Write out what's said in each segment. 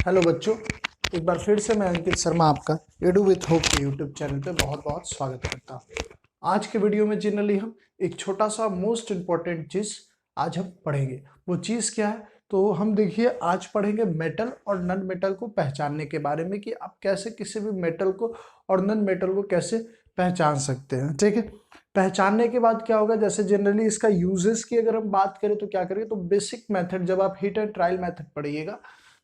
Hello बच्चों, एक बार फिर से मैं अंकित शर्मा आपका एडू विथ होप के यूट्यूब चैनल पे बहुत बहुत स्वागत करता हूँ। आज के वीडियो में जनरली हम एक छोटा सा मोस्ट इम्पॉर्टेंट चीज़ आज हम पढ़ेंगे। वो चीज़ क्या है? तो हम देखिए आज पढ़ेंगे मेटल और नॉन मेटल को पहचानने के बारे में कि आप कैसे किसी भी मेटल को और नॉन मेटल को कैसे पहचान सकते हैं। ठीक है, पहचानने के बाद क्या होगा, जैसे जनरली इसका यूजेस की अगर हम बात करें तो क्या करेंगे, तो बेसिक मेथड जब आप हिट एंड ट्रायल मेथड पढ़िएगा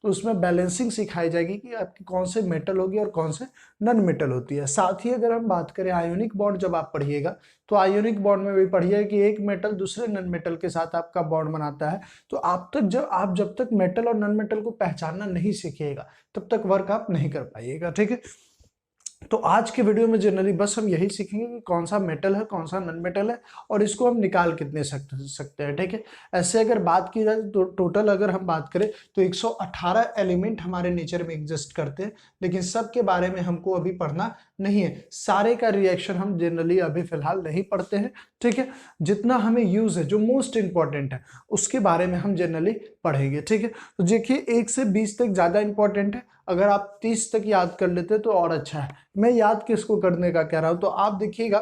तो उसमें बैलेंसिंग सिखाई जाएगी कि आपकी कौन से मेटल होगी और कौन से नॉन मेटल होती है। साथ ही अगर हम बात करें आयोनिक बॉन्ड जब आप पढ़िएगा तो आयोनिक बॉन्ड में भी पढ़िए कि एक मेटल दूसरे नॉन मेटल के साथ आपका बॉन्ड बनाता है। तो आप जब तक मेटल और नॉन मेटल को पहचानना नहीं सीखिएगा तब तक वर्क आप नहीं कर पाइएगा। ठीक है, तो आज के वीडियो में जनरली बस हम यही सीखेंगे कि कौन सा मेटल है कौन सा नॉन मेटल है और इसको हम निकाल कितने सकते हैं। ठीक है, ऐसे अगर बात की जाए तो टोटल अगर हम बात करें तो 118 एलिमेंट हमारे नेचर में एग्जिस्ट करते हैं, लेकिन सब के बारे में हमको अभी पढ़ना नहीं है। सारे का रिएक्शन हम जनरली अभी फिलहाल नहीं पढ़ते हैं। ठीक है, जितना हमें यूज है जो मोस्ट इंपॉर्टेंट है उसके बारे में हम जनरली पढ़ेंगे। ठीक है, तो देखिए 1 से 20 तक ज्यादा इंपॉर्टेंट है, अगर आप 30 तक याद कर लेते तो और अच्छा है। मैं याद किसको करने का कह रहा हूं, तो आप देखिएगा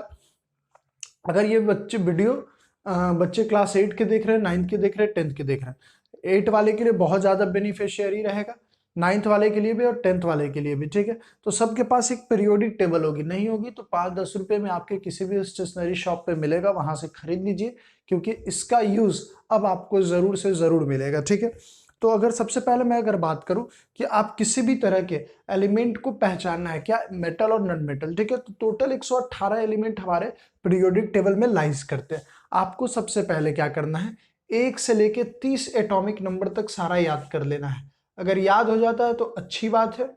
अगर ये बच्चे क्लास 8 के देख रहे हैं, 9th के देख रहे हैं, 10th के देख रहे हैं, 8 वाले के लिए बहुत ज्यादा बेनिफिशियरी रहेगा, 9th वाले के लिए भी और 10th वाले के लिए भी। ठीक है, तो सबके पास एक पीरियोडिक टेबल होगी, नहीं होगी तो 5-10 रुपए में आपके किसी भी स्टेशनरी शॉप पे मिलेगा, वहां से खरीद लीजिए क्योंकि इसका यूज अब आपको जरूर से जरूर मिलेगा। ठीक है, तो अगर सबसे पहले मैं अगर बात करूं कि आप किसी भी तरह के एलिमेंट को पहचानना है, क्या मेटल और नॉन मेटल। ठीक है, तो टोटल 118 एलिमेंट हमारे पीरियोडिक टेबल में लाइज करते हैं। आपको सबसे पहले क्या करना है, 1 से लेके 30 एटॉमिक नंबर तक सारा याद कर लेना है। अगर याद हो जाता है तो अच्छी बात है,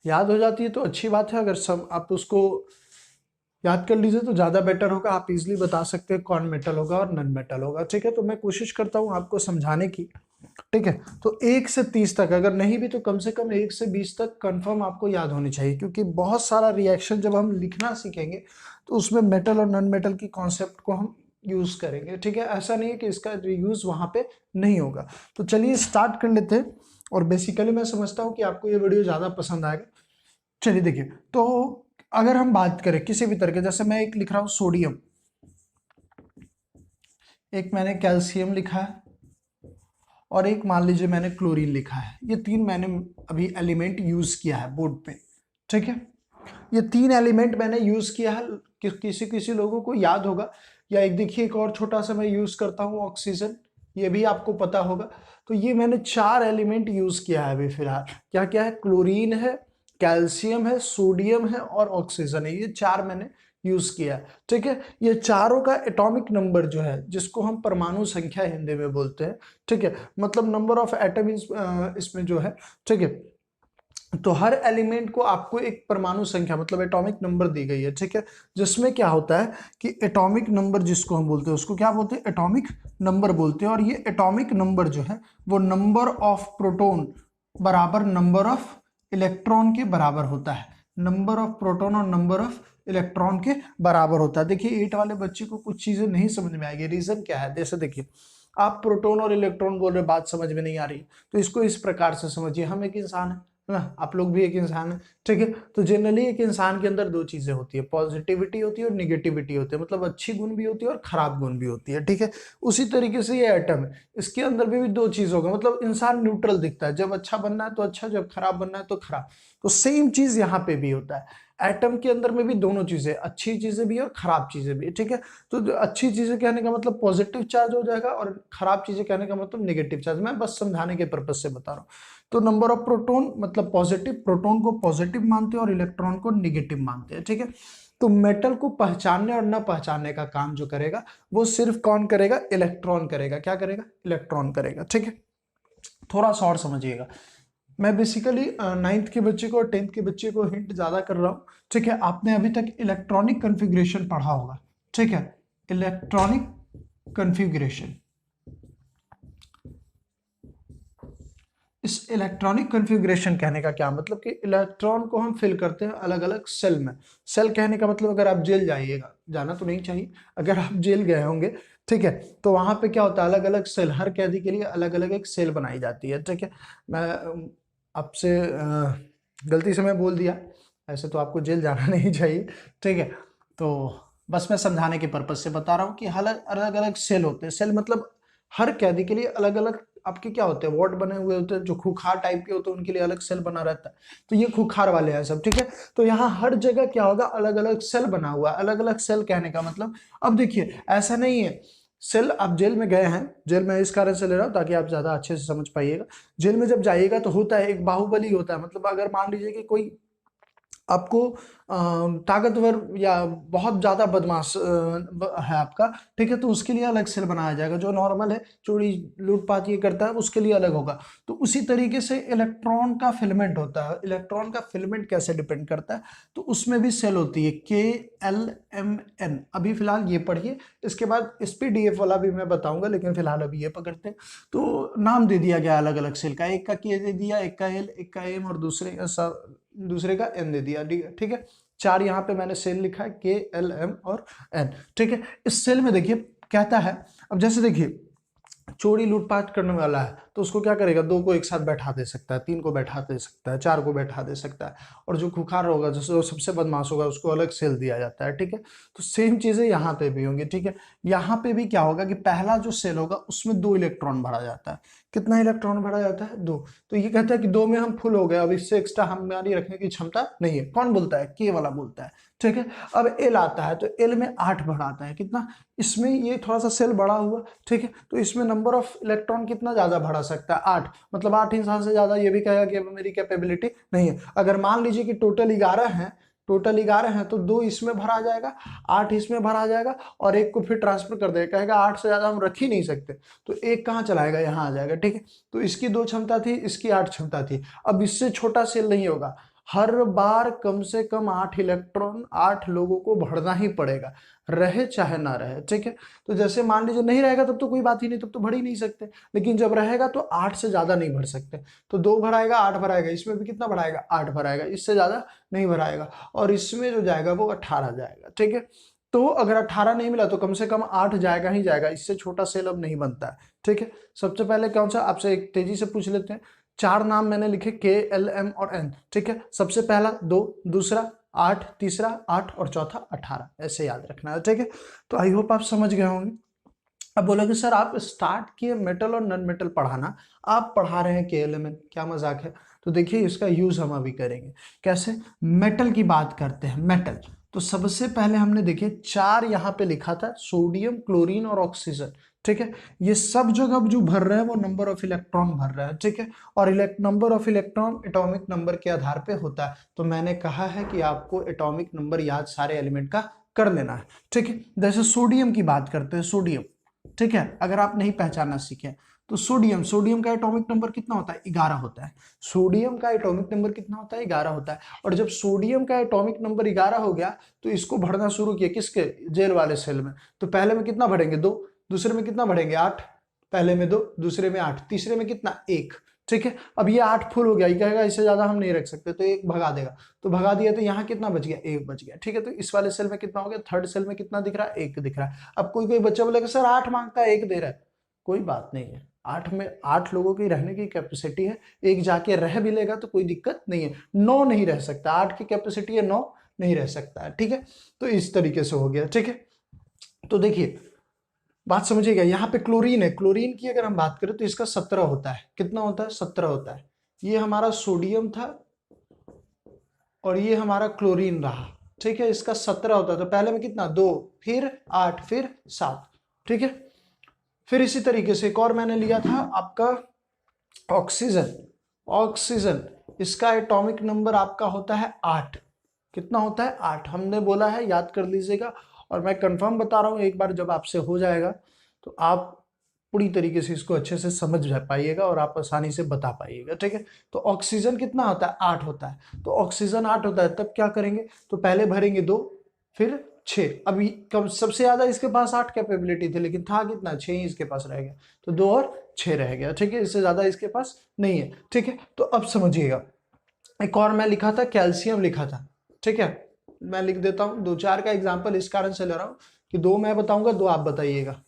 याद हो जाती है तो अच्छी बात है। अगर सब आप उसको याद कर लीजिए तो ज्यादा बेटर होगा, आप इजीली बता सकते हैं कौन मेटल होगा और नॉन मेटल होगा। ठीक है, तो मैं कोशिश करता हूं आपको समझाने की। ठीक है, तो 1 से 30 तक, अगर नहीं भी तो कम से कम 1 से 20 तक कंफर्म आपको याद होनी चाहिए, क्योंकि बहुत सारा रिएक्शन जब हम लिखना सीखेंगे तो उसमें मेटल और नॉन मेटल की कॉन्सेप्ट को हम यूज करेंगे। ठीक है, ऐसा नहीं है कि इसका यूज वहां पे नहीं होगा। तो चलिए स्टार्ट कर लेते हैं, और बेसिकली मैं समझता हूँ कि आपको ये वीडियो ज्यादा पसंद आएगा। चलिए देखिए, तो अगर हम बात करें किसी भी तरह के, जैसे मैं एक लिख रहा हूं सोडियम, एक मैंने कैल्शियम लिखा है और एक मान लीजिए मैंने क्लोरीन लिखा है। ये 3 मैंने अभी एलिमेंट यूज किया है बोर्ड पे। ठीक है, ये 3 एलिमेंट मैंने यूज किया है, किसी किसी लोगों को याद होगा। या एक देखिए एक और छोटा सा मैं यूज करता हूँ ऑक्सीजन, ये भी आपको पता होगा। तो ये मैंने 4 एलिमेंट यूज किया है अभी फिलहाल। क्या क्या है, क्लोरीन है, कैल्शियम है, सोडियम है और ऑक्सीजन है, ये 4 मैंने यूज किया है। ठीक है, ये चारों का एटॉमिक नंबर जो है, जिसको हम परमाणु संख्या हिंदी में बोलते हैं। ठीक है, मतलब नंबर ऑफ एटम इसमें जो है। ठीक है, तो हर एलिमेंट को आपको एक परमाणु संख्या मतलब एटॉमिक नंबर दी गई है। ठीक है, जिसमें क्या होता है कि एटॉमिक नंबर जिसको हम बोलते हैं उसको क्या बोलते हैं, एटॉमिक नंबर बोलते हैं। और ये एटॉमिक नंबर जो है वो नंबर ऑफ प्रोटॉन बराबर नंबर ऑफ इलेक्ट्रॉन के बराबर होता है। नंबर ऑफ प्रोटॉन और नंबर ऑफ इलेक्ट्रॉन के बराबर होता है। देखिए 8 वाले बच्चे को कुछ चीजें नहीं समझ में आएगी, रीजन क्या है। जैसे देखिए आप प्रोटॉन और इलेक्ट्रॉन बोल रहे, बात समझ में नहीं आ रही, तो इसको इस प्रकार से समझिए, हम एक इंसान है ना, आप लोग भी एक इंसान है। ठीक है, तो जनरली एक इंसान के अंदर 2 चीजें होती है, पॉजिटिविटी होती है और निगेटिविटी होती है, मतलब अच्छी गुण भी होती है और खराब गुण भी होती है। ठीक है, उसी तरीके से ये एटम है, इसके अंदर भी 2 चीज होगा, मतलब इंसान न्यूट्रल दिखता है, जब अच्छा बनना है तो अच्छा, जब खराब बनना है तो खराब। तो सेम चीज यहाँ पे भी होता है, एटम के अंदर में भी दोनों चीजें, अच्छी चीजें भी और खराब चीजें भी। ठीक है, तो अच्छी चीजें कहने का मतलब पॉजिटिव चार्ज हो जाएगा और खराब चीजें कहने का मतलब नेगेटिव चार्ज। मैं बस समझाने के पर्पज से बता रहा हूँ। तो नंबर ऑफ प्रोटॉन मतलब पॉजिटिव, प्रोटॉन को पॉजिटिव मानते हैं और इलेक्ट्रॉन को निगेटिव मानते हैं। ठीक है, तो मेटल को पहचानने और न पहचानने का काम जो करेगा वो सिर्फ कौन करेगा, इलेक्ट्रॉन करेगा। क्या करेगा, इलेक्ट्रॉन करेगा। ठीक है, थोड़ा सा और समझिएगा, मैं बेसिकली 9th के बच्चे को और 10th के बच्चे को हिंट ज्यादा कर रहा हूँ। ठीक है, आपने अभी तक इलेक्ट्रॉनिक कन्फिग्रेशन पढ़ा होगा। ठीक है, इलेक्ट्रॉनिक कन्फिग्रेशन, इस इलेक्ट्रॉनिक कॉन्फ़िगरेशन कहने का क्या मतलब कि इलेक्ट्रॉन को हम फिल करते हैं अलग अलग सेल में। सेल कहने का मतलब अगर आप जेल जाइएगा, जाना तो नहीं चाहिए, अगर आप जेल गए होंगे, ठीक है, तो वहां पे क्या होता है, अलग अलग सेल, हर कैदी के लिए अलग अलग एक सेल बनाई जाती है, ठीक है। मैं आपसे गलती से मैं बोल दिया, ऐसे तो आपको जेल जाना नहीं चाहिए, ठीक है। तो बस मैं समझाने के पर्पज से बता रहा हूँ कि अलग अलग अलग सेल होते हैं। सेल मतलब हर कैदी के लिए अलग अलग आपके क्या होते हैं, वार्ड बने हुए होते हैं, जो खुखार टाइप के होते हैं उनके लिए अलग सेल बना रहता है। तो ये खुखार वाले हैं सब, ठीक है। तो यहाँ हर जगह क्या होगा, अलग अलग सेल बना हुआ है। अलग अलग सेल कहने का मतलब, अब देखिए ऐसा नहीं है, सेल आप जेल में गए हैं, जेल में इस कारण से ले रहा हूं ताकि आप ज्यादा अच्छे से समझ पाइएगा। जेल में जब जाइएगा तो होता है एक बाहुबली होता है, मतलब अगर मान लीजिए कि कोई आपको ताकतवर या बहुत ज्यादा बदमाश है आपका, ठीक है, तो उसके लिए अलग सेल बनाया जाएगा। जो नॉर्मल है, चोरी लूटपाट ये करता है, उसके लिए अलग होगा। तो उसी तरीके से इलेक्ट्रॉन का फिलामेंट होता है। इलेक्ट्रॉन का फिलामेंट कैसे डिपेंड करता है, तो उसमें भी सेल होती है, KLMN। अभी फिलहाल ये पढ़िए, इसके बाद SPDF वाला भी मैं बताऊंगा, लेकिन फिलहाल अभी ये पकड़ते हैं। तो नाम दे दिया गया अलग अलग सेल का, एक का K दे दिया, एक का L, एक का M और दूसरे का N दे दिया, ठीक है। चार यहाँ पे मैंने सेल लिखा है, KLM और N, ठीक है। इस सेल में देखिए कहता है, अब जैसे देखिए चोरी लूटपाट करने वाला है तो उसको क्या करेगा, दो को एक साथ बैठा दे सकता है, तीन को बैठा दे सकता है, चार को बैठा दे सकता है। और जो खुखार होगा, जो सबसे बदमाश होगा, उसको अलग सेल दिया जाता है, ठीक है। तो सेम चीजें यहाँ पे भी होंगी, ठीक है। यहाँ पे भी क्या होगा कि पहला जो सेल होगा उसमें 2 इलेक्ट्रॉन भरा जाता है। कितना इलेक्ट्रॉन भरा जाता है, 2। तो ये कहता है कि 2 में हम फुल हो गए, अब इससे एक्स्ट्रा हमारी रखने की क्षमता नहीं है। कौन बोलता है, के वाला बोलता है, ठीक है। अब एल आता है, तो एल में 8 भरा आता है, कितना, इसमें ये थोड़ा सा सेल बड़ा हुआ, ठीक है, तो इसमें नंबर ऑफ इलेक्ट्रॉन कितना ज्यादा भरा सकता है, 8। मतलब 8 इंसान से ज्यादा ये भी कहेगा कि मेरी कैपेबिलिटी नहीं है। अगर मान लीजिए कि टोटल 11 है, टोटल 11 है, तो 2 इसमें भरा जाएगा, 8 इसमें भरा जाएगा, और एक को फिर ट्रांसफर कर देगा, कहेगा 8 से ज्यादा हम रख ही नहीं सकते, तो एक कहाँ चलाएगा, यहाँ आ जाएगा, ठीक है। तो इसकी 2 क्षमता थी, इसकी 8 क्षमता थी। अब इससे छोटा सेल नहीं होगा, हर बार कम से कम 8 इलेक्ट्रॉन 8 लोगों को भरना ही पड़ेगा, रहे चाहे ना रहे, ठीक है। तो जैसे मान लीजिए नहीं रहेगा तब तो कोई बात ही नहीं, तब तो भर ही नहीं सकते, लेकिन जब रहेगा तो 8 से ज्यादा नहीं भर सकते। तो 2 भराएगा, 8 भराएगा, इसमें भी कितना भराएगा, 8 भराएगा, इससे ज्यादा नहीं भराएगा, और इसमें जो जाएगा वो 18 जाएगा, ठीक है। तो अगर 18 नहीं मिला तो कम से कम 8 जाएगा ही जाएगा, इससे छोटा सेल अब नहीं बनता है, ठीक है। सबसे पहले कौन सा, आपसे एक तेजी से पूछ लेते हैं। 4 नाम मैंने लिखे, KLM और N, ठीक है। सबसे पहला 2, दूसरा 8, तीसरा 8 और चौथा 18, ऐसे याद रखना है, ठीक है। तो आई होप आप समझ गए होंगे। अब बोलोगे सर आप स्टार्ट किए मेटल और नॉन मेटल पढ़ाना, आप पढ़ा रहे हैं KLM, क्या मजाक है। तो देखिए इसका यूज हम अभी करेंगे, कैसे। मेटल की बात करते हैं, मेटल। तो सबसे पहले हमने देखिए 4 यहाँ पे लिखा था, सोडियम, क्लोरीन और ऑक्सीजन, ठीक है। ये सब जगह जो भर रहे हैं वो नंबर ऑफ इलेक्ट्रॉन भर रहा है, ठीक है। और number of electron atomic number के आधार पे होता है। तो मैंने कहा है कि आपको एटॉमिक नंबर याद सारे एलिमेंट का कर लेना है, ठीक है। जैसे सोडियम की बात करते हैं, सोडियम, ठीक है, अगर आप नहीं पहचानना सीखे तो सोडियम का एटॉमिक नंबर कितना होता है, 11 होता है। सोडियम का एटॉमिक नंबर कितना होता है, 11 होता है। और जब सोडियम का एटॉमिक नंबर 11 हो गया तो इसको भरना शुरू किया, किसके, जेल वाले सेल में। तो पहले में कितना भरेंगे, 2, दूसरे में कितना भरेंगे, 8, पहले में 2, दूसरे में 8, तीसरे में कितना, 1, ठीक है। अब ये 8 फुल हो गया, ये कहेगा इससे ज्यादा हम नहीं रख सकते, तो 1 भगा देगा, तो भगा दिया, तो यहाँ कितना बच गया, 1 बच गया, ठीक है। तो इस वाले सेल में कितना हो गया, थर्ड सेल में कितना दिख रहा है, 1 दिख रहा है। अब कोई कोई बच्चा बोलेगा सर 8 मांगता है 1 दे रहा है, कोई बात नहीं है, 8 में 8 लोगों की रहने की कैपेसिटी है, 1 जाके रह भी लेगा तो कोई दिक्कत नहीं है। 9 नहीं रह सकता, 8 की कैपेसिटी है, 9 नहीं रह सकता है, ठीक है। तो इस तरीके से हो गया, ठीक है। तो देखिए बात समझिएगा, यहाँ पे क्लोरीन है, क्लोरीन की अगर हम बात करें तो इसका 17 होता है, कितना होता है, 17 होता है। ये हमारा सोडियम था और ये हमारा क्लोरीन रहा, ठीक है, इसका 17 होता है। तो पहले में कितना, 2, फिर 8, फिर 7, ठीक है। फिर इसी तरीके से एक और मैंने लिया था आपका ऑक्सीजन, ऑक्सीजन, इसका एटॉमिक नंबर आपका होता है 8, कितना होता है, 8, हमने बोला है, याद कर लीजिएगा। और मैं कंफर्म बता रहा हूं, एक बार जब आपसे हो जाएगा तो आप पूरी तरीके से इसको अच्छे से समझ पाइएगा और आप आसानी से बता पाइएगा, ठीक है। तो ऑक्सीजन कितना होता है, 8 होता है। तो ऑक्सीजन 8 होता है, तब क्या करेंगे, तो पहले भरेंगे 2, फिर 6। अभी कब सबसे ज़्यादा इसके पास 8 कैपेबिलिटी थी, लेकिन था कितना, 6 ही इसके पास रह गया, तो 2 और 6 रह गया। ठीक है, इससे ज़्यादा इसके पास नहीं है। ठीक है, तो अब समझिएगा, एक और मैं लिखा था, कैल्शियम लिखा था। ठीक है, मैं लिख देता हूँ, 2-4 का एग्जाम्पल इस कारण से ले रहा हूँ कि 2 मैं बताऊंगा, 2 आप बताइएगा,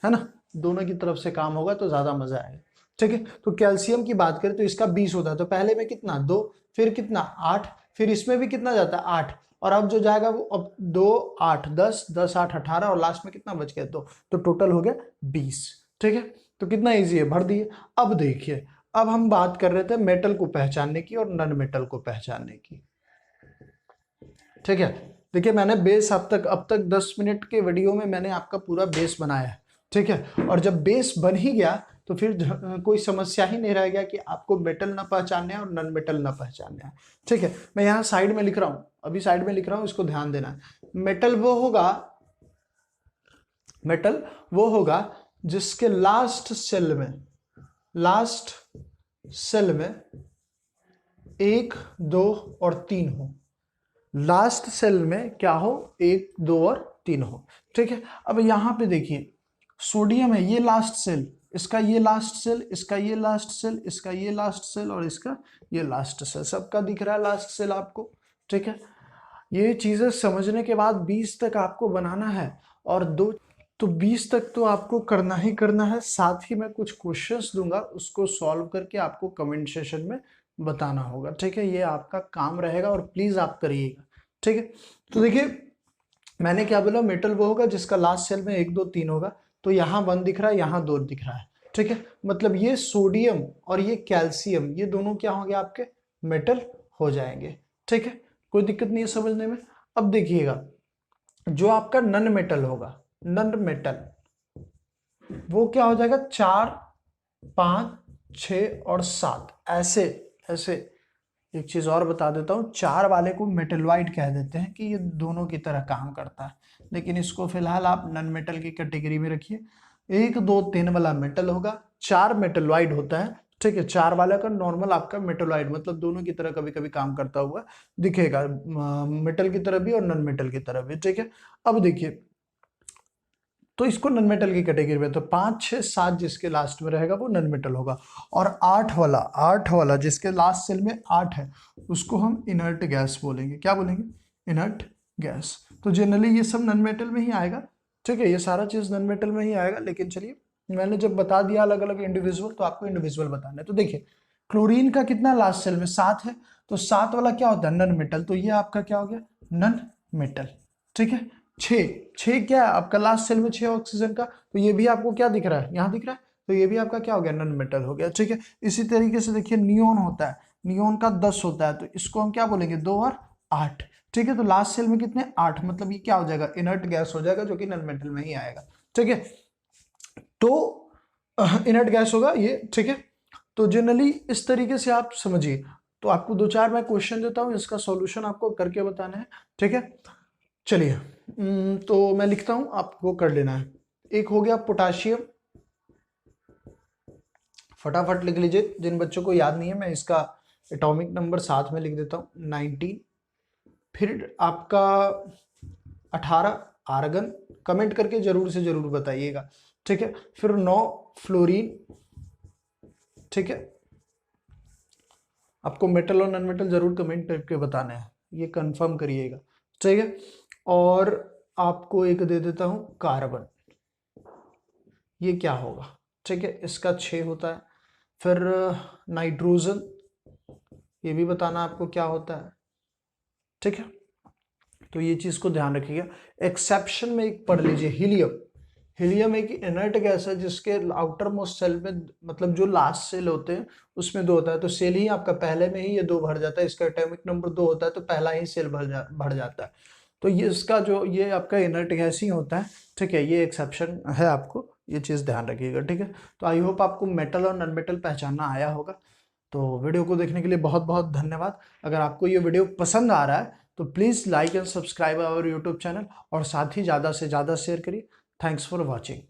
है ना, दोनों की तरफ से काम होगा तो ज़्यादा मजा आएगा। ठीक है, तो कैल्शियम की बात करें तो इसका 20 होता है, तो पहले में कितना 2, फिर कितना 8, फिर इसमें भी कितना जाता है 8, और अब जो जाएगा वो अब 2 8 10 10 8 18, और लास्ट में कितना बच गया 2, तो टोटल हो गया 20। ठीक है, तो कितना इजी है, भर दिए। अब देखिए, अब हम बात कर रहे थे मेटल को पहचानने की और नॉन मेटल को पहचानने की। ठीक है, देखिए मैंने बेस अब तक 10 मिनट के वीडियो में मैंने आपका पूरा बेस बनाया है। ठीक है, और जब बेस बन ही गया तो फिर कोई समस्या ही नहीं रह गया कि आपको मेटल ना पहचानना है और नॉन मेटल ना पहचानना है। ठीक है, मैं यहाँ साइड में लिख रहा हूँ, अभी साइड में लिख रहा हूँ, इसको ध्यान देना है। मेटल वो होगा जिसके लास्ट सेल में 1 2 और 3 हो। लास्ट सेल में क्या हो, 1 2 और 3 हो। ठीक है, अब यहाँ पे देखिए सोडियम है, ये लास्ट सेल, इसका ये लास्ट सेल, इसका ये लास्ट सेल, इसका ये लास्ट सेल, और इसका ये लास्ट सेल, सबका दिख रहा है लास्ट सेल आपको। ठीक है, ये चीजें समझने के बाद 20 तक आपको बनाना है, और 20 तक तो आपको करना ही करना है। साथ ही मैं कुछ क्वेश्चंस दूंगा, उसको सॉल्व करके आपको कमेंट सेशन में बताना होगा। ठीक है, ये आपका काम रहेगा और प्लीज आप करिएगा। ठीक है, तो देखिए मैंने क्या बोला, मेटल वो होगा जिसका लास्ट सेल में 1 2 3 होगा, तो यहाँ 1 दिख रहा है, यहाँ 2 दिख रहा है। ठीक है, मतलब ये सोडियम और ये कैल्शियम, ये दोनों क्या होंगे, आपके मेटल हो जाएंगे। ठीक है, कोई दिक्कत नहीं है समझने में। अब देखिएगा, जो आपका नॉन मेटल होगा, नॉन मेटल वो क्या हो जाएगा, 4 5 6 और 7, ऐसे ऐसे। एक चीज और बता देता हूँ, 4 वाले को मेटलवाइड कह देते हैं कि ये दोनों की तरह काम करता है, लेकिन इसको फिलहाल आप नॉन मेटल की कैटेगरी में रखिए। 1 2 3 वाला मेटल होगा, 4 मेटलवाइड होता है। ठीक है, 4 वाला का नॉर्मल आपका मेटलवाइड, मतलब दोनों की तरह कभी कभी काम करता हुआ दिखेगा, मेटल की तरह भी और नॉन मेटल की तरह भी। ठीक है, अब देखिए, तो इसको नॉन मेटल की कैटेगरी में, तो 5 6 7 जिसके लास्ट में रहेगा वो नॉन मेटल होगा, और 8 वाला जिसके लास्ट सेल में 8 है, उसको हम इनर्ट गैस बोलेंगे। क्या बोलेंगे, इनर्ट गैस। तो जनरली ये सब नॉन मेटल में ही आएगा। ठीक है, ये सारा चीज नॉन मेटल में ही आएगा, लेकिन चलिए मैंने जब बता दिया अलग अलग इंडिविजुअल, तो आपको इंडिविजुअल बताना है। तो देखिए क्लोरीन का कितना लास्ट सेल में 7 है, तो 7 वाला क्या होता है, नॉन मेटल, तो ये आपका क्या हो गया, नॉन मेटल। ठीक है, 6 क्या है आपका लास्ट सेल में 6 ऑक्सीजन का, तो ये भी आपको क्या दिख रहा है, यहाँ दिख रहा है, तो ये भी आपका क्या हो गया, नॉन मेटल हो गया। ठीक है, इसी तरीके से देखिए नियोन होता है, नियोन का 10 होता है, तो इसको हम क्या बोलेंगे, 2 और 8। ठीक है, तो लास्ट सेल में कितने, 8, मतलब ये क्या हो जाएगा, इनर्ट गैस हो जाएगा, जो कि नॉन मेटल में ही आएगा। ठीक है, तो इनर्ट गैस होगा ये। ठीक है, तो जनरली इस तरीके से आप समझिए। तो आपको 2-4 मैं क्वेश्चन देता हूँ, इसका सॉल्यूशन आपको करके बताना है। ठीक है, चलिए तो मैं लिखता हूं, आपको कर लेना है। एक हो गया पोटाशियम, फटाफट लिख लीजिए, जिन बच्चों को याद नहीं है मैं इसका एटॉमिक नंबर साथ में लिख देता हूं, 19। फिर आपका 18 आर्गन, कमेंट करके जरूर से जरूर बताइएगा। ठीक है, फिर 9 फ्लोरीन। ठीक है, आपको मेटल और नॉन मेटल जरूर कमेंट करके बताना है, ये कंफर्म करिएगा। ठीक है, और आपको एक दे देता हूं कार्बन, ये क्या होगा। ठीक है, इसका 6 होता है। फिर नाइट्रोजन, ये भी बताना आपको क्या होता है। ठीक है, तो ये चीज को ध्यान रखिएगा। एक्सेप्शन में एक पढ़ लीजिए, हीलियम। हीलियम एक इनर्ट गैस है जिसके आउटर मोस्ट सेल में, मतलब जो लास्ट सेल होते हैं उसमें 2 होता है, तो सेल ही आपका पहले में ही ये 2 भर जाता है, इसका एटॉमिक नंबर 2 होता है, तो पहला ही सेल भर जाता है, तो ये इसका जो ये आपका इनर्ट गैस ही होता है। ठीक है, ये एक्सेप्शन है, आपको ये चीज़ ध्यान रखिएगा। ठीक है, तो आई होप आपको मेटल और नॉन मेटल पहचानना आया होगा। तो वीडियो को देखने के लिए बहुत बहुत धन्यवाद। अगर आपको ये वीडियो पसंद आ रहा है तो please like and subscribe our YouTube channel, और साथ ही ज़्यादा से ज़्यादा शेयर करिए। Thanks for watching.